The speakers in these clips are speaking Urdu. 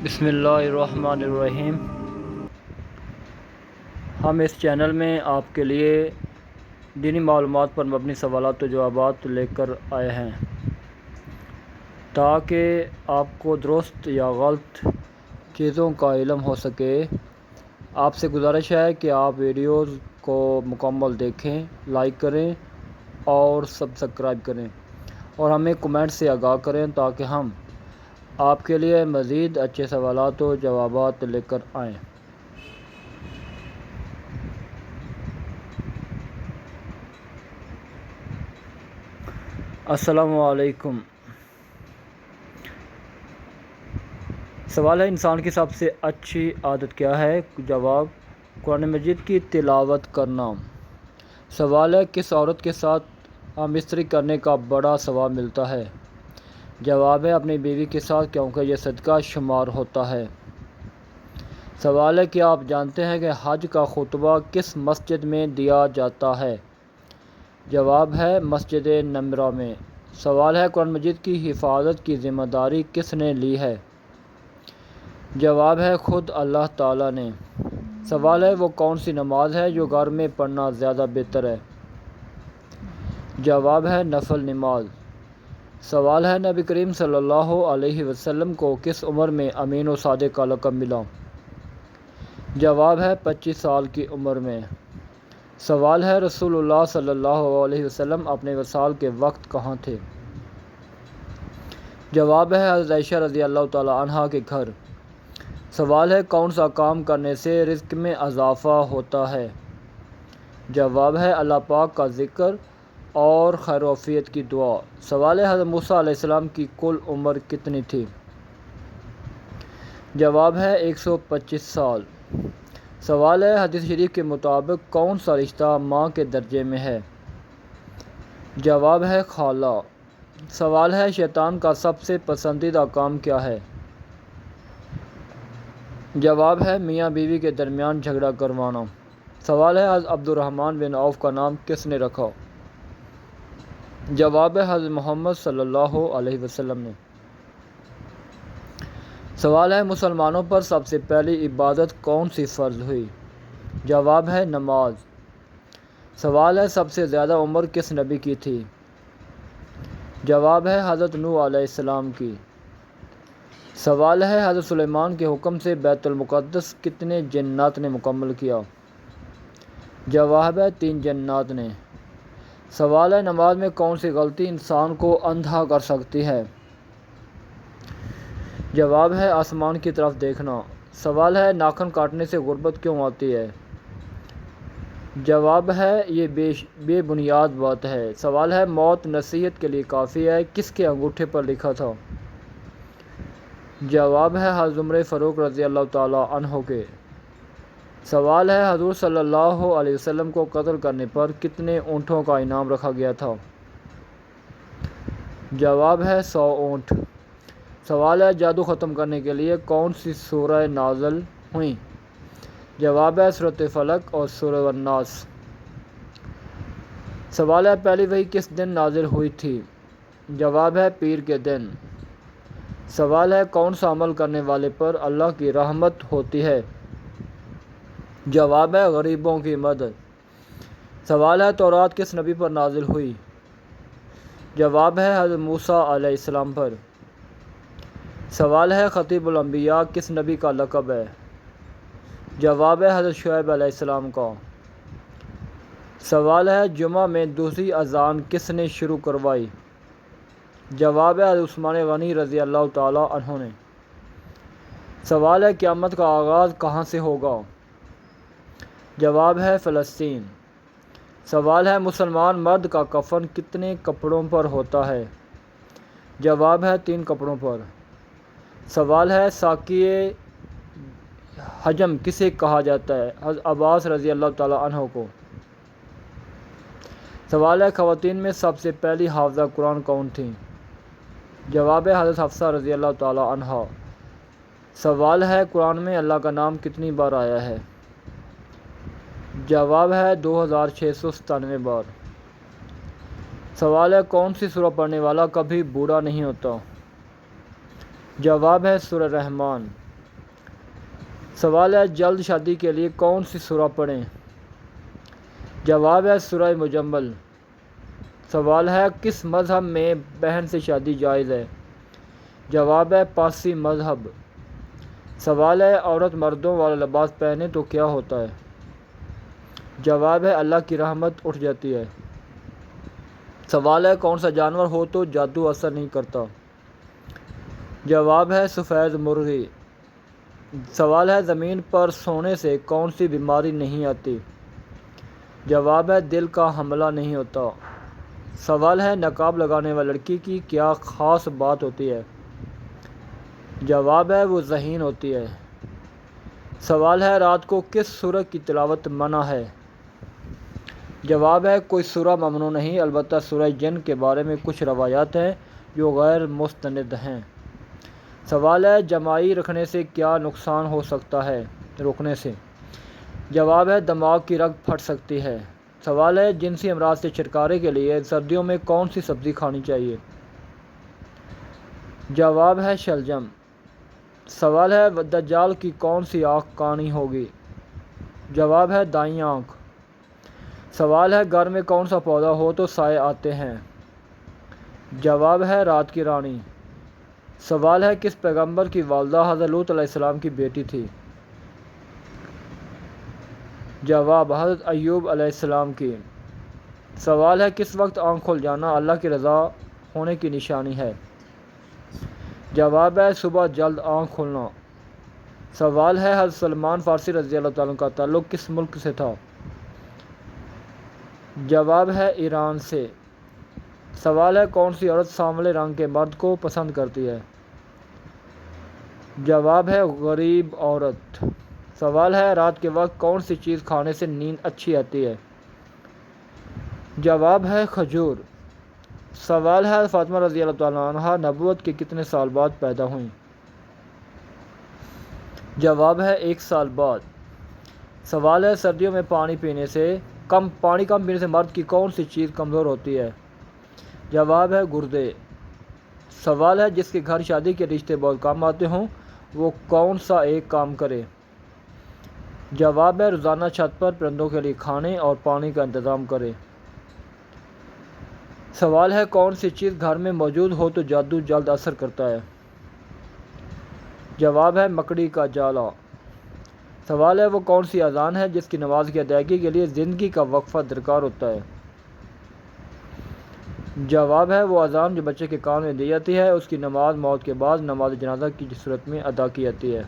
بسم اللہ الرحمن الرحیم۔ ہم اس چینل میں آپ کے لیے دینی معلومات پر مبنی سوالات و جوابات لے کر آئے ہیں تاکہ آپ کو درست یا غلط چیزوں کا علم ہو سکے۔ آپ سے گزارش ہے کہ آپ ویڈیوز کو مکمل دیکھیں، لائک کریں اور سبسکرائب کریں اور ہمیں کمنٹ سے آگاہ کریں تاکہ ہم آپ کے لیے مزید اچھے سوالات و جوابات لے کر آئیں۔ السلام علیکم۔ سوال ہے، انسان کی سب سے اچھی عادت کیا ہے؟ جواب، قرآن مجید کی تلاوت کرنا۔ سوال ہے، کس عورت کے ساتھ ہم بستری کرنے کا بڑا ثواب ملتا ہے؟ جواب ہے، اپنی بیوی کے ساتھ، کیونکہ یہ صدقہ شمار ہوتا ہے۔ سوال ہے، کیا آپ جانتے ہیں کہ حج کا خطبہ کس مسجد میں دیا جاتا ہے؟ جواب ہے، مسجد نمرہ میں۔ سوال ہے، قرآن مجید کی حفاظت کی ذمہ داری کس نے لی ہے؟ جواب ہے، خود اللہ تعالیٰ نے۔ سوال ہے، وہ کون سی نماز ہے جو گھر میں پڑھنا زیادہ بہتر ہے؟ جواب ہے، نفل نماز۔ سوال ہے، نبی کریم صلی اللہ علیہ وسلم کو کس عمر میں امین و صادق کا لقب ملا؟ جواب ہے، 25 سال کی عمر میں۔ سوال ہے، رسول اللہ صلی اللہ علیہ وسلم اپنے وصال کے وقت کہاں تھے؟ جواب ہے، حضرت عائشہ رضی اللہ تعالی عنہا کے گھر۔ سوال ہے، کون سا کام کرنے سے رزق میں اضافہ ہوتا ہے؟ جواب ہے، اللہ پاک کا ذکر اور خیر و عافیت کی دعا۔ سوال ہے، حضرت موسیٰ علیہ السلام کی کل عمر کتنی تھی؟ جواب ہے، 125 سال۔ سوال ہے، حدیث شریف کے مطابق کون سا رشتہ ماں کے درجے میں ہے؟ جواب ہے، خالہ۔ سوال ہے، شیطان کا سب سے پسندیدہ کام کیا ہے؟ جواب ہے، میاں بیوی کے درمیان جھگڑا کروانا۔ سوال ہے، حضرت عبد الرحمن بن عوف کا نام کس نے رکھا؟ جواب ہے، حضرت محمد صلی اللہ علیہ وسلم نے۔ سوال ہے، مسلمانوں پر سب سے پہلی عبادت کون سی فرض ہوئی؟ جواب ہے، نماز۔ سوال ہے، سب سے زیادہ عمر کس نبی کی تھی؟ جواب ہے، حضرت نوح علیہ السلام کی۔ سوال ہے، حضرت سلیمان کے حکم سے بیت المقدس کتنے جنات نے مکمل کیا؟ جواب ہے، 3 جنات نے۔ سوال ہے، نماز میں کون سی غلطی انسان کو اندھا کر سکتی ہے؟ جواب ہے، آسمان کی طرف دیکھنا۔ سوال ہے، ناخن کاٹنے سے غربت کیوں آتی ہے؟ جواب ہے، یہ بے بنیاد بات ہے۔ سوال ہے، موت نصیحت کے لیے کافی ہے، کس کے انگوٹھے پر لکھا تھا؟ جواب ہے، حضرت عمر فاروق رضی اللہ تعالیٰ عنہ کے۔ سوال ہے، حضور صلی اللہ علیہ وسلم کو قتل کرنے پر کتنے اونٹوں کا انعام رکھا گیا تھا؟ جواب ہے، 100 اونٹ۔ سوال ہے، جادو ختم کرنے کے لیے کون سی سورہ نازل ہوئیں؟ جواب ہے، سورۃ فلق اور سورۃ الناس۔ سوال ہے، پہلی وحی کس دن نازل ہوئی تھی؟ جواب ہے، پیر کے دن۔ سوال ہے، کون سا عمل کرنے والے پر اللہ کی رحمت ہوتی ہے؟ جواب ہے، غریبوں کی مدد۔ سوال ہے، تورات کس نبی پر نازل ہوئی؟ جواب ہے، حضرت موسیٰ علیہ السلام پر۔ سوال ہے، خطیب الانبیاء کس نبی کا لقب ہے؟ جواب ہے، حضرت شعیب علیہ السلام کا۔ سوال ہے، جمعہ میں دوسری اذان کس نے شروع کروائی؟ جواب ہے، حضرت عثمان غنی رضی اللہ تعالیٰ عنہ نے۔ سوال ہے، قیامت کا آغاز کہاں سے ہوگا؟ جواب ہے، فلسطین۔ سوال ہے، مسلمان مرد کا کفن کتنے کپڑوں پر ہوتا ہے؟ جواب ہے، 3 کپڑوں پر۔ سوال ہے، ساقی حجم کسے کہا جاتا ہے؟ حضرت عباس رضی اللہ تعالیٰ عنہ کو۔ سوال ہے، خواتین میں سب سے پہلی حافظہ قرآن کون تھیں؟ جواب ہے، حضرت حفصہ رضی اللہ تعالیٰ عنہا۔ سوال ہے، قرآن میں اللہ کا نام کتنی بار آیا ہے؟ جواب ہے، 2697 بار۔ سوال ہے، کون سی سورہ پڑھنے والا کبھی بوڑھا نہیں ہوتا؟ جواب ہے، سورہ رحمان۔ سوال ہے جلد شادی کے لیے کون سی سورہ پڑھیں؟ جواب ہے سورہ مجمل۔ سوال ہے کس مذہب میں بہن سے شادی جائز ہے؟ جواب ہے پارسی مذہب۔ سوال ہے عورت مردوں والا لباس پہنے تو کیا ہوتا ہے؟ جواب ہے اللہ کی رحمت اٹھ جاتی ہے۔ سوال ہے کون سا جانور ہو تو جادو اثر نہیں کرتا؟ جواب ہے سفید مرغی۔ سوال ہے زمین پر سونے سے کون سی بیماری نہیں آتی؟ جواب ہے دل کا حملہ نہیں ہوتا۔ سوال ہے نقاب لگانے والی لڑکی کی کیا خاص بات ہوتی ہے؟ جواب ہے وہ ذہین ہوتی ہے۔ سوال ہے رات کو کس سورہ کی تلاوت منع ہے؟ جواب ہے کوئی سورہ ممنوع نہیں، البتہ سورہ جن کے بارے میں کچھ روایات ہیں جو غیر مستند ہیں۔ سوال ہے جمائی رکھنے سے کیا نقصان ہو سکتا ہے روکنے سے؟ جواب ہے دماغ کی رگ پھٹ سکتی ہے۔ سوال ہے جنسی امراض سے چھٹکارے کے لیے سردیوں میں کون سی سبزی کھانی چاہیے؟ جواب ہے شلجم۔ سوال ہے دجال کی کون سی آنکھ کانی ہوگی؟ جواب ہے دائیں آنکھ۔ سوال ہے گھر میں کون سا پودا ہو تو سائے آتے ہیں؟ جواب ہے رات کی رانی۔ سوال ہے کس پیغمبر کی والدہ حضرت لوط علیہ السلام کی بیٹی تھی؟ جواب حضرت ایوب علیہ السلام کی۔ سوال ہے کس وقت آنکھ کھل جانا اللہ کی رضا ہونے کی نشانی ہے؟ جواب ہے صبح جلد آنکھ کھلنا۔ سوال ہے حضرت سلمان فارسی رضی اللہ تعالیٰ عنہ کا تعلق کس ملک سے تھا؟ جواب ہے ایران سے۔ سوال ہے کون سی عورت سانولے رنگ کے مرد کو پسند کرتی ہے؟ جواب ہے غریب عورت۔ سوال ہے رات کے وقت کون سی چیز کھانے سے نیند اچھی آتی ہے؟ جواب ہے کھجور۔ سوال ہے فاطمہ رضی اللہ تعالیٰ عنہا نبوت کے کتنے سال بعد پیدا ہوئیں؟ جواب ہے 1 سال بعد۔ سوال ہے سردیوں میں پانی کم پینے سے مرد کی کون سی چیز کمزور ہوتی ہے؟ جواب ہے گردے۔ سوال ہے جس کے گھر شادی کے رشتے بہت کم آتے ہوں وہ کون سا ایک کام کرے؟ جواب ہے روزانہ چھت پر پرندوں کے لیے کھانے اور پانی کا انتظام کرے۔ سوال ہے کون سی چیز گھر میں موجود ہو تو جادو جلد اثر کرتا ہے؟ جواب ہے مکڑی کا جالا۔ سوال ہے وہ کون سی اذان ہے جس کی نماز کی ادائیگی کے لیے زندگی کا وقفہ درکار ہوتا ہے؟ جواب ہے وہ اذان جو بچے کے کان میں دی جاتی ہے، اس کی نماز موت کے بعد نماز جنازہ کی صورت میں ادا کی جاتی ہے۔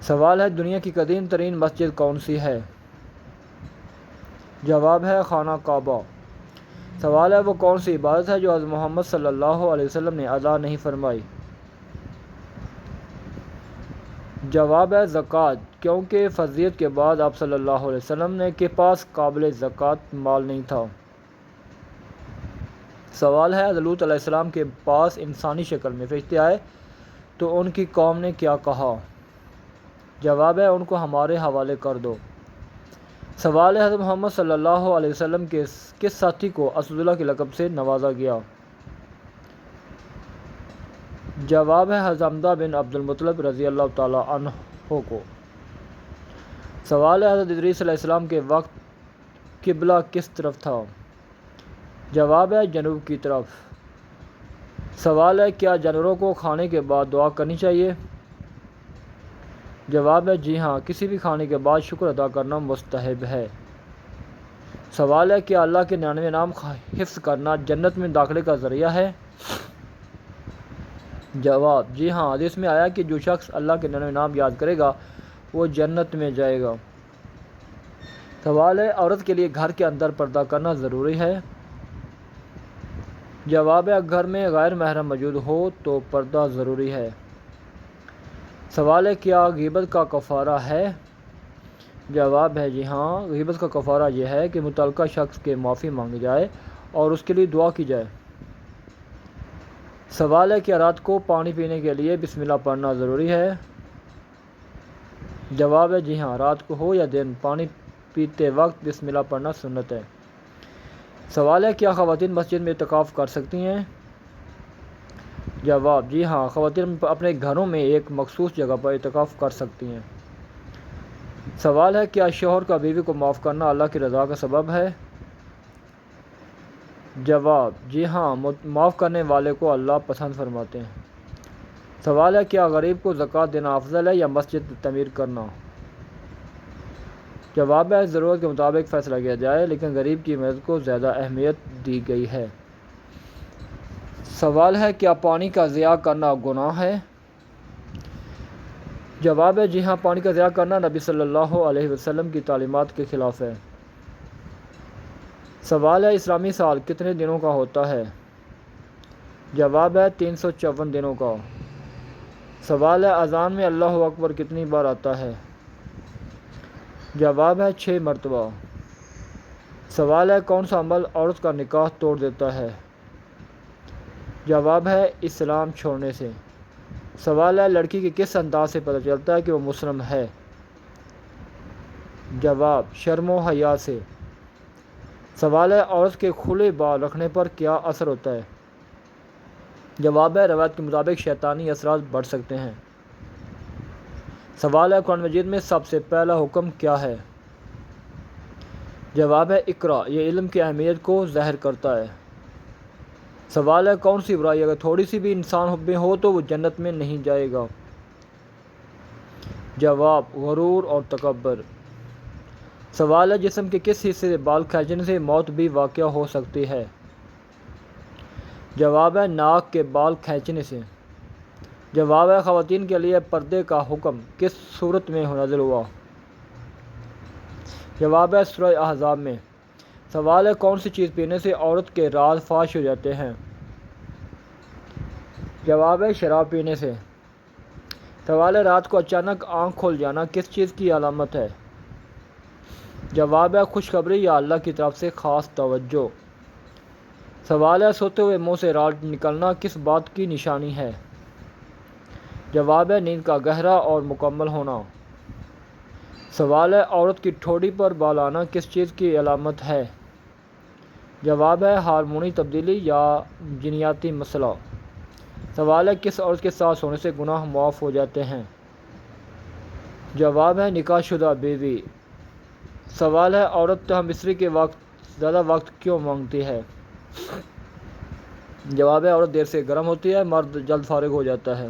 سوال ہے دنیا کی قدیم ترین مسجد کون سی ہے؟ جواب ہے خانہ کعبہ۔ سوال ہے وہ کون سی عبادت ہے جو حضرت محمد صلی اللہ علیہ وسلم نے ادا نہیں فرمائی؟ جواب ہے زکوٰۃ، کیونکہ فرضیت کے بعد آپ صلی اللہ علیہ وسلم کے پاس قابل زکوٰۃ مال نہیں تھا۔ سوال ہے حضرت لوط علیہ السلام کے پاس انسانی شکل میں فرشتے آئے تو ان کی قوم نے کیا کہا؟ جواب ہے ان کو ہمارے حوالے کر دو۔ سوال ہے حضرت محمد صلی اللہ علیہ وسلم کے کس ساتھی کو اسد اللہ کے لقب سے نوازا گیا؟ جواب ہے حضرت حمزہ بن عبد المطلب رضی اللہ تعالیٰ عنہ کو۔ سوال ہے حضرت ادریس علیہ السلام کے وقت قبلہ کس طرف تھا؟ جواب ہے جنوب کی طرف۔ سوال ہے کیا جانوروں کو کھانے کے بعد دعا کرنی چاہیے؟ جواب ہے جی ہاں، کسی بھی کھانے کے بعد شکر ادا کرنا مستحب ہے۔ سوال ہے کیا اللہ کے 99 نام حفظ کرنا جنت میں داخلے کا ذریعہ ہے؟ جواب جی ہاں، حدیث میں آیا کہ جو شخص اللہ کے 99 نام یاد کرے گا وہ جنت میں جائے گا۔ سوال ہے عورت کے لیے گھر کے اندر پردہ کرنا ضروری ہے؟ جواب ہے گھر میں غیر محرم موجود ہو تو پردہ ضروری ہے۔ سوال ہے کیا غیبت کا کفارہ ہے؟ جواب ہے جی ہاں، غیبت کا کفارہ یہ ہے کہ متعلقہ شخص کے معافی مانگی جائے اور اس کے لیے دعا کی جائے۔ سوال ہے کیا رات کو پانی پینے کے لیے بسم اللہ پڑھنا ضروری ہے؟ جواب ہے جی ہاں، رات کو ہو یا دن پانی پیتے وقت بسم اللہ پڑھنا سنت ہے۔ سوال ہے کیا خواتین مسجد میں اعتکاف کر سکتی ہیں؟ جواب: جی ہاں، خواتین اپنے گھروں میں ایک مخصوص جگہ پر اعتکاف کر سکتی ہیں۔ سوال ہے: کیا شوہر کا بیوی کو معاف کرنا اللہ کی رضا کا سبب ہے؟ جواب: جی ہاں، معاف کرنے والے کو اللہ پسند فرماتے ہیں۔ سوال ہے: کیا غریب کو زکوٰۃ دینا افضل ہے یا مسجد تعمیر کرنا؟ جواب ہے: ضرورت کے مطابق فیصلہ کیا جائے، لیکن غریب کی مدد کو زیادہ اہمیت دی گئی ہے۔ سوال ہے: کیا پانی کا ضیاع کرنا گناہ ہے؟ جواب ہے: جی ہاں، پانی کا ضیاع کرنا نبی صلی اللہ علیہ وسلم کی تعلیمات کے خلاف ہے۔ سوال ہے: اسلامی سال کتنے دنوں کا ہوتا ہے؟ جواب ہے: 354 دنوں کا۔ سوال ہے: اذان میں اللہ اکبر کتنی بار آتا ہے؟ جواب ہے: 6 مرتبہ۔ سوال ہے: کون سا عمل عورت کا نکاح توڑ دیتا ہے؟ جواب ہے: اسلام چھوڑنے سے۔ سوال ہے: لڑکی کے کس انداز سے پتہ چلتا ہے کہ وہ مسلم ہے؟ جواب: شرم و حیا سے۔ سوال ہے: عورت کے کھلے بال رکھنے پر کیا اثر ہوتا ہے؟ جواب ہے: روایت کے مطابق شیطانی اثرات بڑھ سکتے ہیں۔ سوال ہے: قرآن مجید میں سب سے پہلا حکم کیا ہے؟ جواب ہے: اقرا۔ یہ علم کی اہمیت کو ظاہر کرتا ہے۔ سوال ہے: کون سی برائی اگر تھوڑی سی بھی انسان میں ہو تو وہ جنت میں نہیں جائے گا؟ جواب: غرور اور تکبر۔ سوال ہے: جسم کے کس حصے سے بال کھینچنے سے موت بھی واقع ہو سکتی ہے؟ جواب ہے: ناک کے بال کھینچنے سے۔ جواب ہے: خواتین کے لیے پردے کا حکم کس صورت میں نازل ہوا؟ جواب ہے: سورہ احزاب میں۔ سوال ہے: کون سی چیز پینے سے عورت کے راز فاش ہو جاتے ہیں؟ جواب ہے: شراب پینے سے۔ سوال ہے: رات کو اچانک آنکھ کھل جانا کس چیز کی علامت ہے؟ جواب ہے: خوشخبری یا اللہ کی طرف سے خاص توجہ۔ سوال ہے: سوتے ہوئے منہ سے راڑ نکلنا کس بات کی نشانی ہے؟ جواب ہے: نیند کا گہرا اور مکمل ہونا۔ سوال ہے: عورت کی ٹھوڑی پر بال آنا کس چیز کی علامت ہے؟ جواب ہے: ہارمونی تبدیلی یا جنیاتی مسئلہ۔ سوال ہے: کس عورت کے ساتھ سونے سے گناہ معاف ہو جاتے ہیں؟ جواب ہے: نکاح شدہ بیوی۔ سوال ہے: عورت ہم بستری کے وقت زیادہ وقت کیوں مانگتی ہے؟ جواب ہے: عورت دیر سے گرم ہوتی ہے، مرد جلد فارغ ہو جاتا ہے۔